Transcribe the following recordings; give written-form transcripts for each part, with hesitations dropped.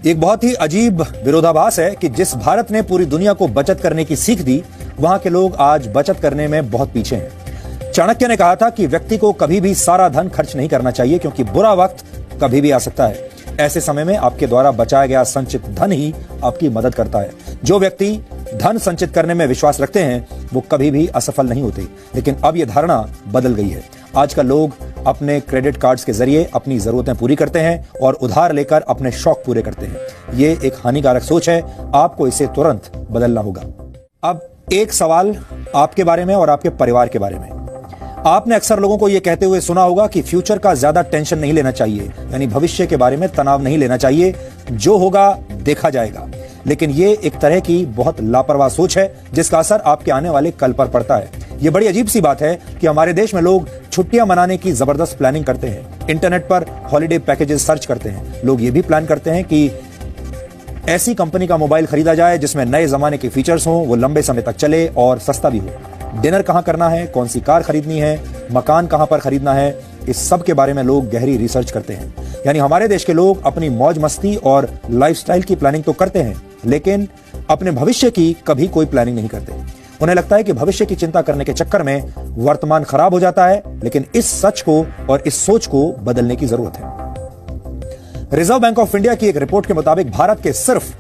एक बहुत ही अजीब विरोधाभास है कि जिस भारत ने पूरी दुनिया को बचत करने की सीख दी, वहां के लोग आज बचत करने में बहुत पीछे हैं। चाणक्य ने कहा था कि व्यक्ति को कभी भी सारा धन खर्च नहीं करना चाहिए, क्योंकि बुरा वक्त कभी भी आ सकता है। ऐसे समय में आपके द्वारा बचाया गया संचित धन ही आपकी मदद करता है। जो व्यक्ति धन संचित करने में विश्वास रखते हैं, वो कभी भी असफल नहीं होते। लेकिन अब यह धारणा बदल गई है। आजकल लोग अपने क्रेडिट कार्ड्स के जरिए अपनी जरूरतें पूरी करते हैं और उधार लेकर अपने शौक पूरे करते हैं। ये एक हानिकारक सोच है। आपको इसे तुरंत बदलना होगा। अब एक सवाल आपके बारे में और आपके परिवार के बारे में। आपने अक्सर लोगों को यह कहते हुए सुना होगा कि फ्यूचर का ज्यादा टेंशन नहीं लेना चाहिए, यानी भविष्य के बारे में तनाव नहीं लेना चाहिए, जो होगा देखा जाएगा। लेकिन ये एक तरह की बहुत लापरवाह सोच है, जिसका असर आपके आने वाले कल पर पड़ता है। ये बड़ी अजीब सी बात है कि हमारे देश में लोग छुट्टियां मनाने की जबरदस्त प्लानिंग करते हैं। इंटरनेट पर हॉलिडे पैकेजेस सर्च करते हैं। लोग ये भी प्लान करते हैं कि ऐसी कंपनी का मोबाइल खरीदा जाए जिसमें नए जमाने के फीचर्स हों, वो लंबे समय तक चले और सस्ता भी हो। डिनर कहां करना है, कौन सी कार खरीदनी है, मकान कहां पर खरीदना है, इस सब के बारे में लोग गहरी रिसर्च करते हैं। यानी हमारे देश के लोग अपनी मौज मस्ती और लाइफस्टाइल की प्लानिंग तो करते हैं, लेकिन अपने भविष्य की कभी कोई प्लानिंग नहीं करते। उन्हें लगता है कि भविष्य की चिंता करने के चक्कर में वर्तमान खराब हो जाता है, लेकिन इस सच को और इस सोच को बदलने की जरूरत है। रिजर्व बैंक ऑफ इंडिया की एक रिपोर्ट के मुताबिक भारत के सिर्फ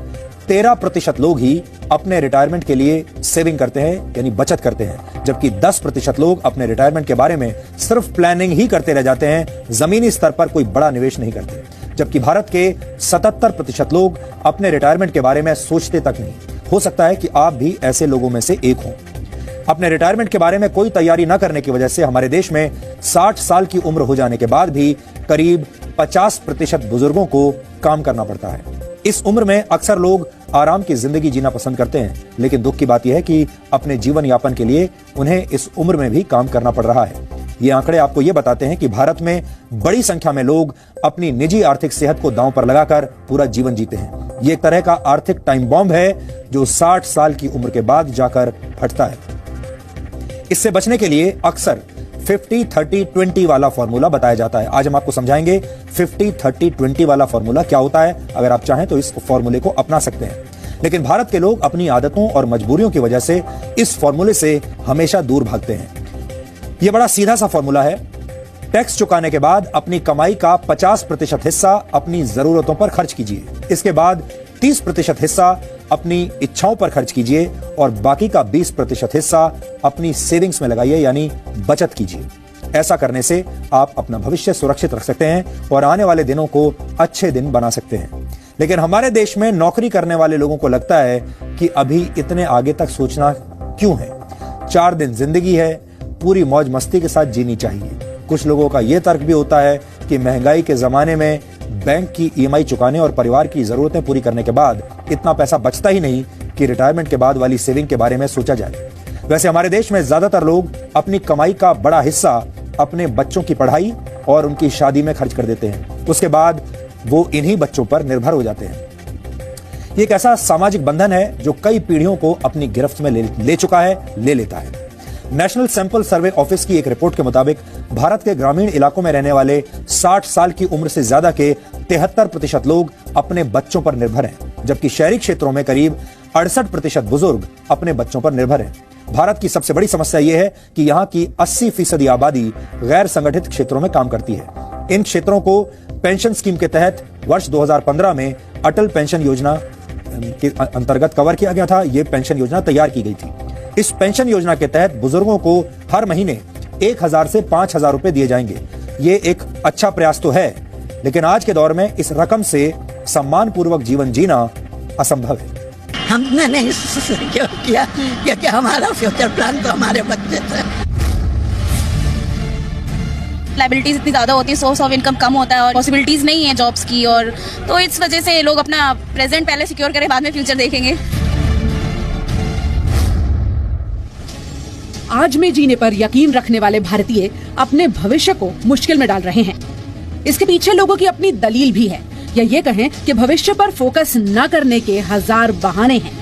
13% लोग ही अपने रिटायरमेंट के लिए सेविंग करते हैं, यानी बचत करते हैं, जबकि 10% लोग अपने रिटायरमेंट के बारे में सिर्फ प्लानिंग ही करते रह जाते हैं, जमीनी स्तर पर कोई बड़ा निवेश नहीं करते। जबकि भारत के 77% लोग अपने रिटायरमेंट के बारे में सोचते तक नहीं। हो सकता है कि आप भी ऐसे लोगों में से एक हों। अपने रिटायरमेंट के बारे में कोई तैयारी न करने की वजह से हमारे देश में 60 साल की उम्र हो जाने के बाद भी करीब 50% बुजुर्गों को काम करना पड़ता है। इस उम्र में अक्सर लोग आराम की जिंदगी जीना पसंद करते हैं, लेकिन दुख की बात यह है कि अपने जीवन यापन के लिए उन्हें इस उम्र में भी काम करना पड़ रहा है। ये आंकड़े आपको ये बताते हैं कि भारत में बड़ी संख्या में लोग अपनी निजी आर्थिक सेहत को दांव पर लगाकर पूरा जीवन जीते हैं। ये एक तरह का आर्थिक टाइम बॉम्ब है जो 60 साल की उम्र के बाद जाकर फटता है। इससे बचने के लिए अक्सर 50-30-20 वाला फॉर्मूला बताया जाता है। आज हम आपको समझाएंगे 50-30-20 वाला फॉर्मूला क्या होता है। अगर आप चाहें तो इस फॉर्मूले को अपना सकते हैं, लेकिन भारत के लोग अपनी आदतों और मजबूरियों की वजह से इस फॉर्मूले से हमेशा दूर भागते हैं। यह बड़ा सीधा सा फॉर्मूला है। टैक्स चुकाने के बाद अपनी कमाई का 50% हिस्सा अपनी जरूरतों पर खर्च कीजिए। इसके बाद 30% हिस्सा अपनी इच्छाओं पर खर्च कीजिए और बाकी का 20% हिस्सा अपनी सेविंग्स में लगाइए, यानी बचत कीजिए। ऐसा करने से आप अपना भविष्य सुरक्षित रख सकते हैं और आने वाले दिनों को अच्छे दिन बना सकते हैं। लेकिन हमारे देश में नौकरी करने वाले लोगों को लगता है कि अभी इतने आगे तक सोचना क्यों है, 4 दिन जिंदगी है, पूरी मौज मस्ती के साथ जीनी चाहिए। कुछ लोगों का यह तर्क भी होता है कि महंगाई के जमाने में बैंक की ईएमआई चुकाने और परिवार की जरूरतें पूरी करने के बाद इतना पैसा बचता ही नहीं कि रिटायरमेंट के बाद वाली सेविंग के बारे में सोचा जाए। वैसे हमारे देश में ज्यादातर लोग अपनी कमाई का बड़ा हिस्सा अपने बच्चों की पढ़ाई और उनकी शादी में खर्च कर देते हैं। उसके बाद वो इन्हीं बच्चों पर निर्भर हो जाते हैं। ये एक ऐसा सामाजिक बंधन है जो कई पीढ़ियों को अपनी गिरफ्त में ले चुका है, ले लेता है। नेशनल सैंपल सर्वे ऑफिस की एक रिपोर्ट के मुताबिक भारत के ग्रामीण इलाकों में रहने वाले 60 साल की उम्र से ज्यादा के 73% लोग अपने बच्चों पर निर्भर हैं, जबकि शहरी क्षेत्रों में करीब 68% बुजुर्ग अपने बच्चों पर निर्भर हैं। भारत की सबसे बड़ी समस्या यह है कि यहाँ की 80% आबादी गैर संगठित क्षेत्रों में काम करती है। इन क्षेत्रों को पेंशन स्कीम के तहत वर्ष 2015 में अटल पेंशन योजना के अंतर्गत कवर किया गया था। यह पेंशन योजना तैयार की गई थी। इस पेंशन योजना के तहत बुजुर्गों को हर महीने 1000 से 5000 रुपए दिए जाएंगे। ये एक अच्छा प्रयास तो है, लेकिन आज के दौर में इस रकम से सम्मान पूर्वक जीवन जीना असंभव है। हमने नहीं क्यों किया, क्योंकि हमारा फ्यूचर प्लान तो हमारे बच्चे थे। लाइबिलिटीज इतनी ज्यादा होती है, सोर्स ऑफ इनकम कम होता है और पॉसिबिलिटीज नहीं है जॉब्स की, और तो इस वजह से लोग अपना प्रेजेंट पहले सिक्योर करें, बाद में फ्यूचर देखेंगे। आज में जीने पर यकीन रखने वाले भारतीय अपने भविष्य को मुश्किल में डाल रहे हैं। इसके पीछे लोगों की अपनी दलील भी है, या ये कहें कि भविष्य पर फोकस न करने के 1000 बहाने हैं।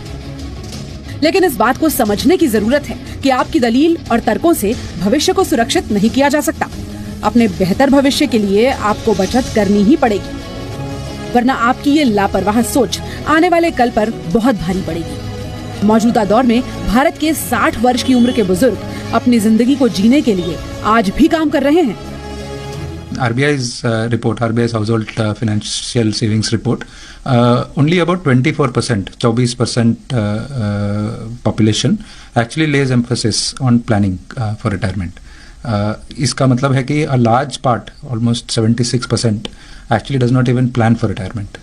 लेकिन इस बात को समझने की जरूरत है कि आपकी दलील और तर्कों से भविष्य को सुरक्षित नहीं किया जा सकता। अपने बेहतर भविष्य के लिए आपको बचत करनी ही पड़ेगी। वरना आपकी ये लापरवाह सोच आने वाले कल पर बहुत भारी पड़ेगी। मौजूदा दौर में भारत के 60 वर्ष की उम्र के बुजुर्ग अपनी जिंदगी को जीने के लिए आज भी काम कर रहे हैं। RBI's report, RBI's household financial savings report, only about 24%, 24% population actually lays emphasis on planning for retirement. इसका मतलब है कि a large part, almost 76%, actually does not even plan for retirement.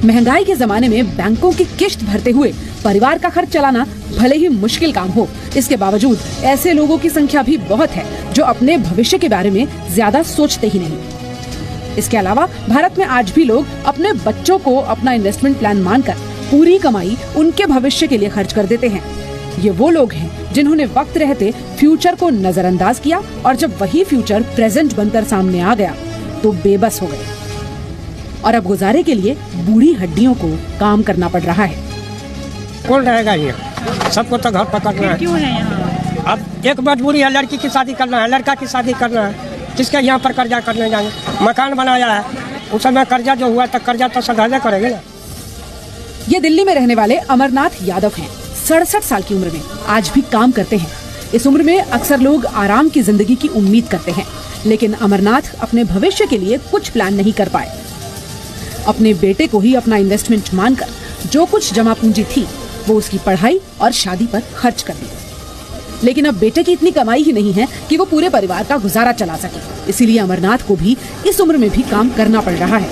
महंगाई के जमाने में बैंकों की किश्त भरते हुए परिवार का खर्च चलाना भले ही मुश्किल काम हो, इसके बावजूद ऐसे लोगों की संख्या भी बहुत है जो अपने भविष्य के बारे में ज्यादा सोचते ही नहीं। इसके अलावा भारत में आज भी लोग अपने बच्चों को अपना इन्वेस्टमेंट प्लान मानकर पूरी कमाई उनके भविष्य के लिए खर्च कर देते हैं। ये वो लोग हैं जिन्होंने वक्त रहते फ्यूचर को नजरअंदाज किया और जब वही फ्यूचर प्रेजेंट बनकर सामने आ गया तो बेबस हो गए और अब गुजारे के लिए बूढ़ी हड्डियों को काम करना पड़ रहा है। कौन रहेगा यहाँ? सबको तो घर पकड़ना है। क्यों है यहाँ? अब एक मजबूरी है, लड़की की शादी करना है, लड़का की शादी करना है, जिसके यहाँ पर कर्जा करने जाएंगे। मकान बनाया है, उस समय कर्जा जो हुआ तो कर्जा तो सधाने करेंगे ना। ये दिल्ली में रहने वाले अमरनाथ यादव हैं। 67 साल की उम्र में आज भी काम करते हैं। इस उम्र में अक्सर लोग आराम की जिंदगी की उम्मीद करते हैं, लेकिन अमरनाथ अपने भविष्य के लिए कुछ प्लान नहीं कर पाए। अपने बेटे को ही अपना इन्वेस्टमेंट मानकर जो कुछ जमा पूंजी थी वो उसकी पढ़ाई और शादी पर खर्च कर दी। लेकिन अब बेटे की इतनी कमाई ही नहीं है कि वो पूरे परिवार का गुजारा चला सके, इसीलिए अमरनाथ को भी इस उम्र में भी काम करना पड़ रहा है।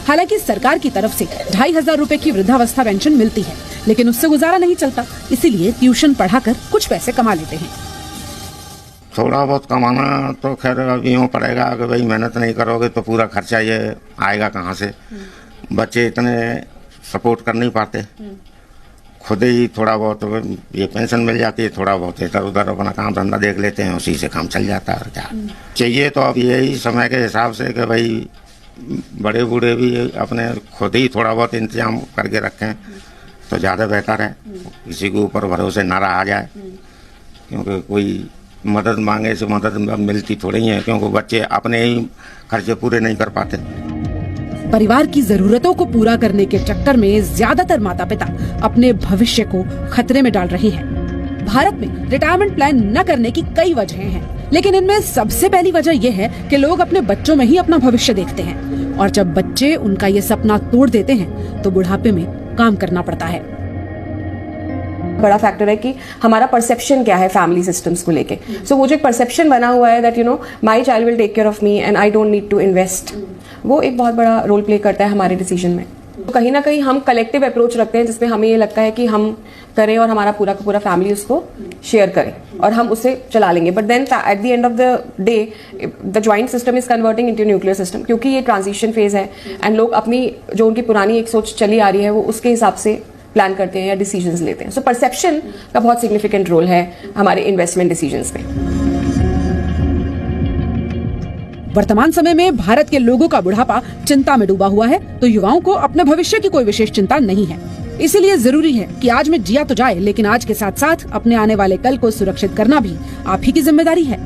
हालांकि सरकार की तरफ से 2500 रुपए की वृद्धावस्था पेंशन मिलती है, लेकिन उससे गुजारा नहीं चलता, इसीलिए ट्यूशन पढ़ाकर कुछ पैसे कमा लेते हैं। थोड़ा बहुत कमाना तो खैर अब यूँ पड़ेगा कि भाई मेहनत नहीं करोगे तो पूरा खर्चा ये आएगा कहाँ से। बच्चे इतने सपोर्ट कर नहीं पाते, खुद ही थोड़ा बहुत ये पेंशन मिल जाती है, थोड़ा बहुत इधर उधर अपना काम धंधा देख लेते हैं, उसी से काम चल जाता है। और क्या चाहिए तो अब यही समय के हिसाब से कि भाई बड़े बूढ़े भी अपने खुद ही थोड़ा बहुत इंतजाम करके रखें तो ज़्यादा बेहतर है। किसी के ऊपर भरोसे ना रहा जाए, क्योंकि कोई मदद मांगे से मदद मिलती थोड़ी है, क्योंकि बच्चे अपने ही खर्चे पूरे नहीं कर पाते। परिवार की जरूरतों को पूरा करने के चक्कर में ज्यादातर माता पिता अपने भविष्य को खतरे में डाल रहे हैं। भारत में रिटायरमेंट प्लान न करने की कई वजहें हैं, लेकिन इनमें सबसे पहली वजह यह है कि लोग अपने बच्चों में ही अपना भविष्य देखते हैं और जब बच्चे उनका ये सपना तोड़ देते हैं तो बुढ़ापे में काम करना पड़ता है। बड़ा फैक्टर है कि हमारा परसेप्शन क्या है फैमिली सिस्टम्स को लेके। सो वो जो एक परसेप्शन बना हुआ है that you know my child will take care of me and I don't need to invest, वो एक बहुत बड़ा रोल प्ले करता है हमारे डिसीजन में। तो कहीं ना कहीं हम कलेक्टिव अप्रोच रखते हैं जिसमें हमें ये लगता है कि हम करें और हमारा पूरा का पूरा फैमिली उसको शेयर करे और हम उसे चला लेंगे। But then at the end of the day the joint system is converting into nuclear system, क्योंकि ये ट्रांजिशन फेज है एंड लोग अपनी जो उनकी पुरानी एक सोच चली आ रही है वो उसके हिसाब से प्लान करते हैं या डिसीजंस लेते हैं। सो परसेप्शन का बहुत सिग्निफिकेंट रोल है हमारे इन्वेस्टमेंट डिसीजंस में। वर्तमान समय में भारत के लोगों का बुढ़ापा चिंता में डूबा हुआ है, तो युवाओं को अपने भविष्य की कोई विशेष चिंता नहीं है। इसीलिए जरूरी है कि आज में जिया तो जाए, लेकिन आज के साथ साथ अपने आने वाले कल को सुरक्षित करना भी आप ही की जिम्मेदारी है।